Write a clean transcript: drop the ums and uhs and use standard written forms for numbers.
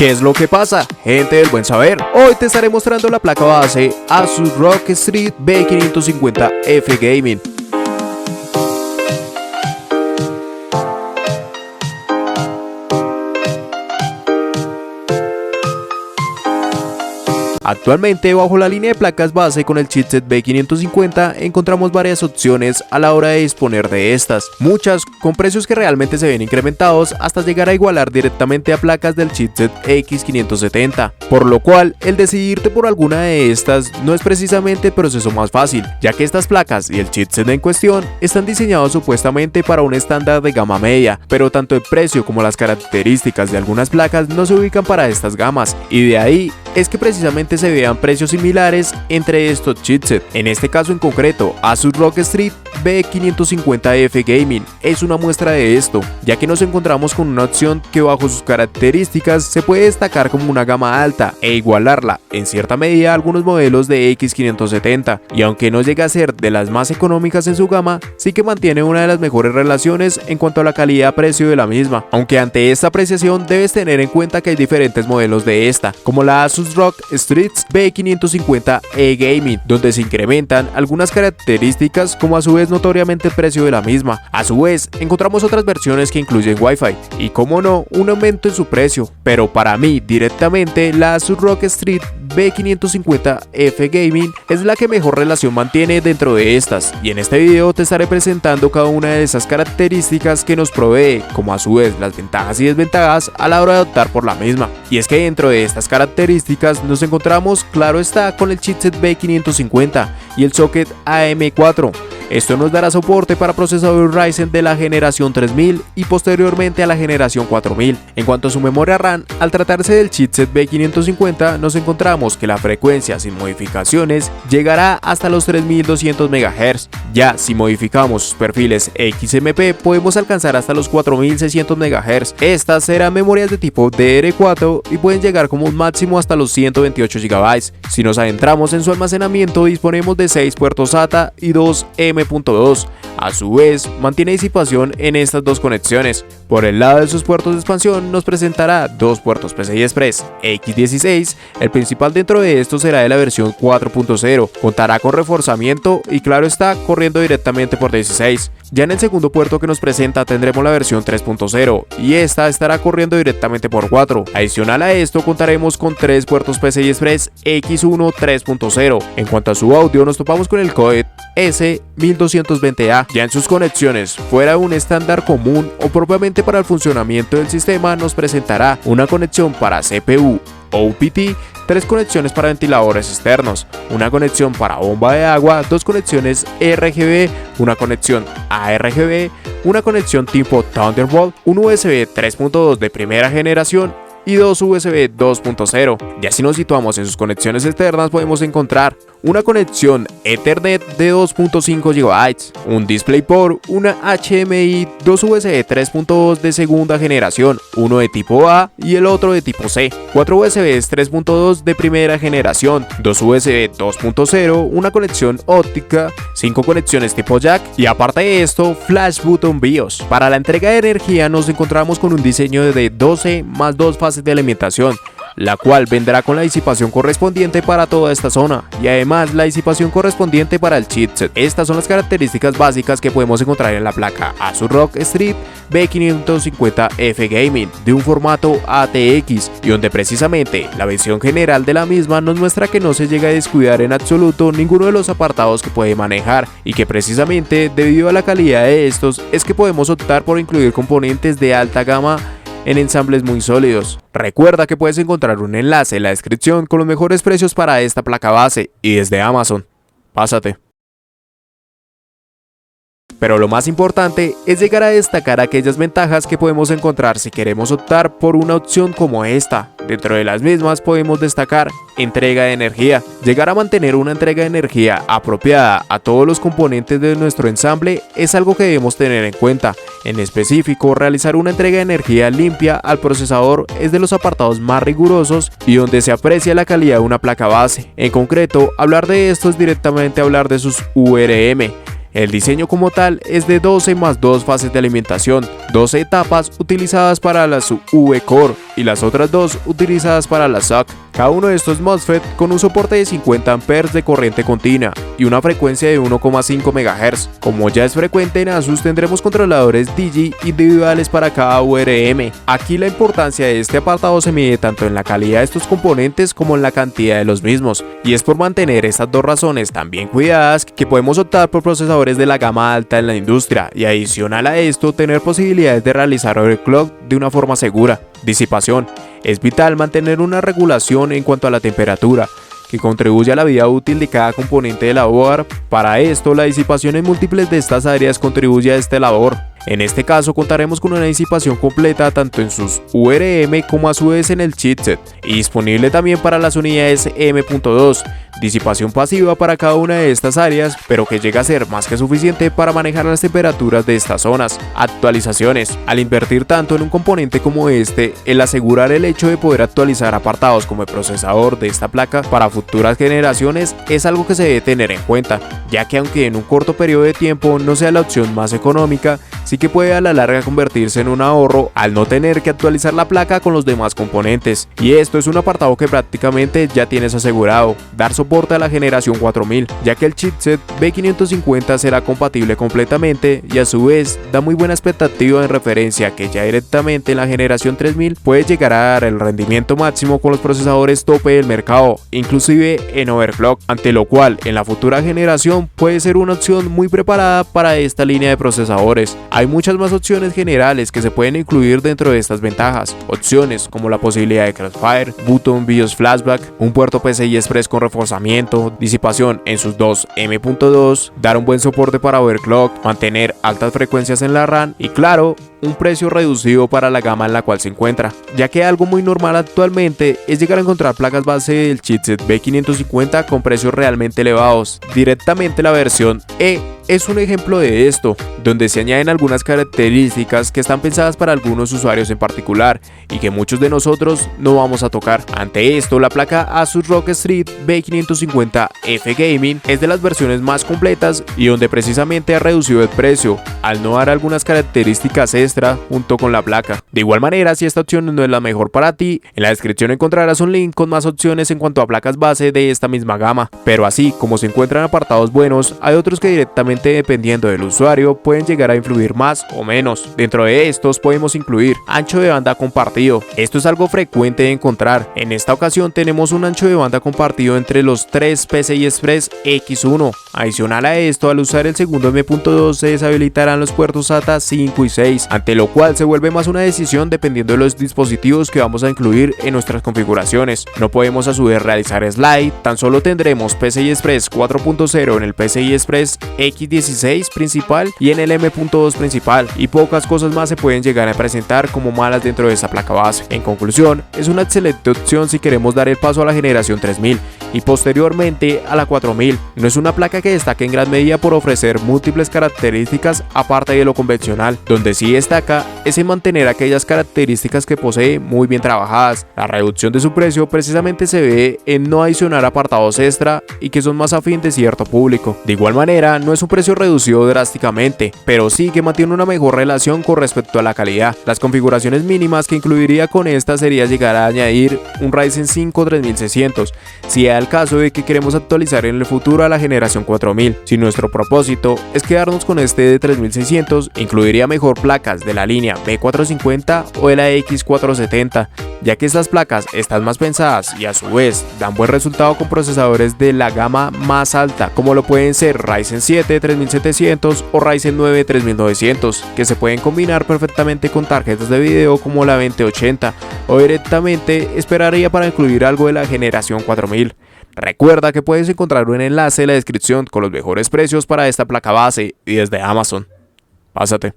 ¿Qué es lo que pasa, gente del buen saber? Hoy te estaré mostrando la placa base Asus ROG Strix B550F Gaming. Actualmente, bajo la línea de placas base con el chipset B550 encontramos varias opciones a la hora de disponer de estas, muchas con precios que realmente se ven incrementados hasta llegar a igualar directamente a placas del chipset X570, por lo cual el decidirte por alguna de estas no es precisamente el proceso más fácil, ya que estas placas y el chipset en cuestión están diseñados supuestamente para un estándar de gama media, pero tanto el precio como las características de algunas placas no se ubican para estas gamas, y de ahí es que precisamente se vean precios similares entre estos chipsets. En este caso en concreto, Asus ROG Strix B550F Gaming es una muestra de esto, ya que nos encontramos con una opción que bajo sus características se puede destacar como una gama alta e igualarla en cierta medida a algunos modelos de X570, y aunque no llega a ser de las más económicas en su gama, sí que mantiene una de las mejores relaciones en cuanto a la calidad-precio de la misma, aunque ante esta apreciación debes tener en cuenta que hay diferentes modelos de esta, como la Asus ROG Strix B550E Gaming, donde se incrementan algunas características como a su vez notoriamente el precio de la misma. A su vez encontramos otras versiones que incluyen Wi-Fi y, como no, un aumento en su precio, pero para mí directamente la Asus ROG Strix B550F Gaming es la que mejor relación mantiene dentro de estas, y en este video te estaré presentando cada una de esas características que nos provee, como a su vez las ventajas y desventajas a la hora de optar por la misma. Y es que dentro de estas características nos encontramos, claro está, con el chipset B550 y el socket AM4. Esto nos dará soporte para procesadores Ryzen de la generación 3000 y posteriormente a la generación 4000. En cuanto a su memoria RAM, al tratarse del chipset B550 nos encontramos que la frecuencia sin modificaciones llegará hasta los 3200 MHz. Ya si modificamos sus perfiles XMP podemos alcanzar hasta los 4600 MHz. Estas serán memorias de tipo DDR4 y pueden llegar como un máximo hasta los 128 GB. Si nos adentramos en su almacenamiento disponemos de 6 puertos SATA y 2 M.2. A su vez, mantiene disipación en estas dos conexiones. Por el lado de sus puertos de expansión nos presentará dos puertos PCI Express X16, el principal dentro de estos será de la versión 4.0, contará con reforzamiento y claro está, corriendo directamente por 16. Ya en el segundo puerto que nos presenta tendremos la versión 3.0 y esta estará corriendo directamente por 4. Adicional a esto contaremos con 3 puertos PCI Express X1 3.0. En cuanto a su audio nos topamos con el codec S1220A. Ya en sus conexiones, fuera un estándar común o propiamente para el funcionamiento del sistema, nos presentará una conexión para CPU OPT, 3 conexiones para ventiladores externos, una conexión para bomba de agua, 2 conexiones RGB, una conexión ARGB, una conexión tipo Thunderbolt, un USB 3.2 de primera generación y 2 USB 2.0. Ya si nos situamos en sus conexiones externas podemos encontrar una conexión Ethernet de 2.5 GB, un DisplayPort, una HDMI, 2 USB 3.2 de segunda generación, uno de tipo A y el otro de tipo C, 4 USB 3.2 de primera generación, 2 USB 2.0, una conexión óptica, 5 conexiones tipo jack y aparte de esto, Flash Button BIOS. Para la entrega de energía nos encontramos con un diseño de 12 más 2 fases de alimentación, la cual vendrá con la disipación correspondiente para toda esta zona y además la disipación correspondiente para el chipset. Estas son las características básicas que podemos encontrar en la placa Asus ROG Strix B550F Gaming de un formato ATX, y donde precisamente la visión general de la misma nos muestra que no se llega a descuidar en absoluto ninguno de los apartados que puede manejar, y que precisamente debido a la calidad de estos es que podemos optar por incluir componentes de alta gama en ensambles muy sólidos. Recuerda que puedes encontrar un enlace en la descripción con los mejores precios para esta placa base y desde Amazon. Pásate. Pero lo más importante es llegar a destacar aquellas ventajas que podemos encontrar si queremos optar por una opción como esta. Dentro de las mismas podemos destacar entrega de energía. Llegar a mantener una entrega de energía apropiada a todos los componentes de nuestro ensamble es algo que debemos tener en cuenta. En específico, realizar una entrega de energía limpia al procesador es de los apartados más rigurosos y donde se aprecia la calidad de una placa base. En concreto, hablar de esto es directamente hablar de sus VRM. El diseño como tal es de 12 más 2 fases de alimentación, 12 etapas utilizadas para las V-Core y las otras 2 utilizadas para la SOC. Cada uno de estos MOSFET con un soporte de 50 A de corriente continua y una frecuencia de 1,5 MHz. Como ya es frecuente en Asus, tendremos controladores Digi individuales para cada VRM. Aquí la importancia de este apartado se mide tanto en la calidad de estos componentes como en la cantidad de los mismos, y es por mantener estas dos razones tan bien cuidadas que podemos optar por procesadores de la gama alta en la industria, y adicional a esto tener posibilidades de realizar overclock de una forma segura. Disipación. Es vital mantener una regulación en cuanto a la temperatura, que contribuye a la vida útil de cada componente de la board. Para esto, la disipación en múltiples de estas áreas contribuye a esta labor. En este caso contaremos con una disipación completa tanto en sus VRM como a su vez en el chipset, y disponible también para las unidades M.2, disipación pasiva para cada una de estas áreas, pero que llega a ser más que suficiente para manejar las temperaturas de estas zonas. Actualizaciones. Al invertir tanto en un componente como este, el asegurar el hecho de poder actualizar apartados como el procesador de esta placa para futuras generaciones es algo que se debe tener en cuenta, ya que aunque en un corto periodo de tiempo no sea la opción más económica, sí que puede a la larga convertirse en un ahorro al no tener que actualizar la placa con los demás componentes. Y esto es un apartado que prácticamente ya tienes asegurado: dar soporte a la generación 4000, ya que el chipset B550 será compatible completamente y a su vez da muy buena expectativa en referencia a que ya directamente en la generación 3000 puede llegar a dar el rendimiento máximo con los procesadores tope del mercado, inclusive en overclock, ante lo cual en la futura generación puede ser una opción muy preparada para esta línea de procesadores. Hay muchas más opciones generales que se pueden incluir dentro de estas ventajas, opciones como la posibilidad de Crossfire, Button BIOS Flashback, un puerto PCI Express con reforzamiento, disipación en sus dos M.2, dar un buen soporte para overclock, mantener altas frecuencias en la RAM y claro, un precio reducido para la gama en la cual se encuentra, ya que algo muy normal actualmente es llegar a encontrar placas base del chipset B550 con precios realmente elevados. Directamente la versión E es un ejemplo de esto, donde se añaden algunas características que están pensadas para algunos usuarios en particular y que muchos de nosotros no vamos a tocar. Ante esto, la placa Asus ROG Strix B550F Gaming es de las versiones más completas y donde precisamente ha reducido el precio al no dar algunas características extra junto con la placa. De igual manera, si esta opción no es la mejor para ti, en la descripción encontrarás un link con más opciones en cuanto a placas base de esta misma gama, pero así como se encuentran apartados buenos, hay otros que directamente, dependiendo del usuario, pueden llegar a influir más o menos. Dentro de estos podemos incluir ancho de banda compartido. Esto es algo frecuente de encontrar. En esta ocasión tenemos un ancho de banda compartido entre los tres PCI Express X1. Adicional a esto, al usar el segundo M.2 se deshabilitarán los puertos SATA 5 y 6, ante lo cual se vuelve más una decisión dependiendo de los dispositivos que vamos a incluir en nuestras configuraciones. No podemos a su vez realizar slide, tan solo tendremos PCI Express 4.0 en el PCI Express X16 principal y en el M.2 principal, y pocas cosas más se pueden llegar a presentar como malas dentro de esta placa base. En conclusión, es una excelente opción si queremos dar el paso a la generación 3000 y posteriormente a la 4000. No es una placa que destaque en gran medida por ofrecer múltiples características aparte de lo convencional. Donde sí destaca es en mantener aquellas características que posee muy bien trabajadas. La reducción de su precio precisamente se ve en no adicionar apartados extra y que son más afín de cierto público. De igual manera, no es un precio reducido drásticamente, pero sí que mantiene una mejor relación con respecto a la calidad. Las configuraciones mínimas que incluiría con esta sería llegar a añadir un Ryzen 5 3600, si da el caso de que queremos actualizar en el futuro a la generación 4000. Si nuestro propósito es quedarnos con este de 3600, incluiría mejor placas de la línea B450 o de la X470, ya que estas placas están más pensadas y a su vez dan buen resultado con procesadores de la gama más alta, como lo pueden ser Ryzen 7 3700 o Ryzen 9 3900, que se pueden combinar perfectamente con tarjetas de video como la 2080, o directamente esperaría para incluir algo de la generación 4000. Recuerda que puedes encontrar un enlace en la descripción con los mejores precios para esta placa base y desde Amazon. Pásate.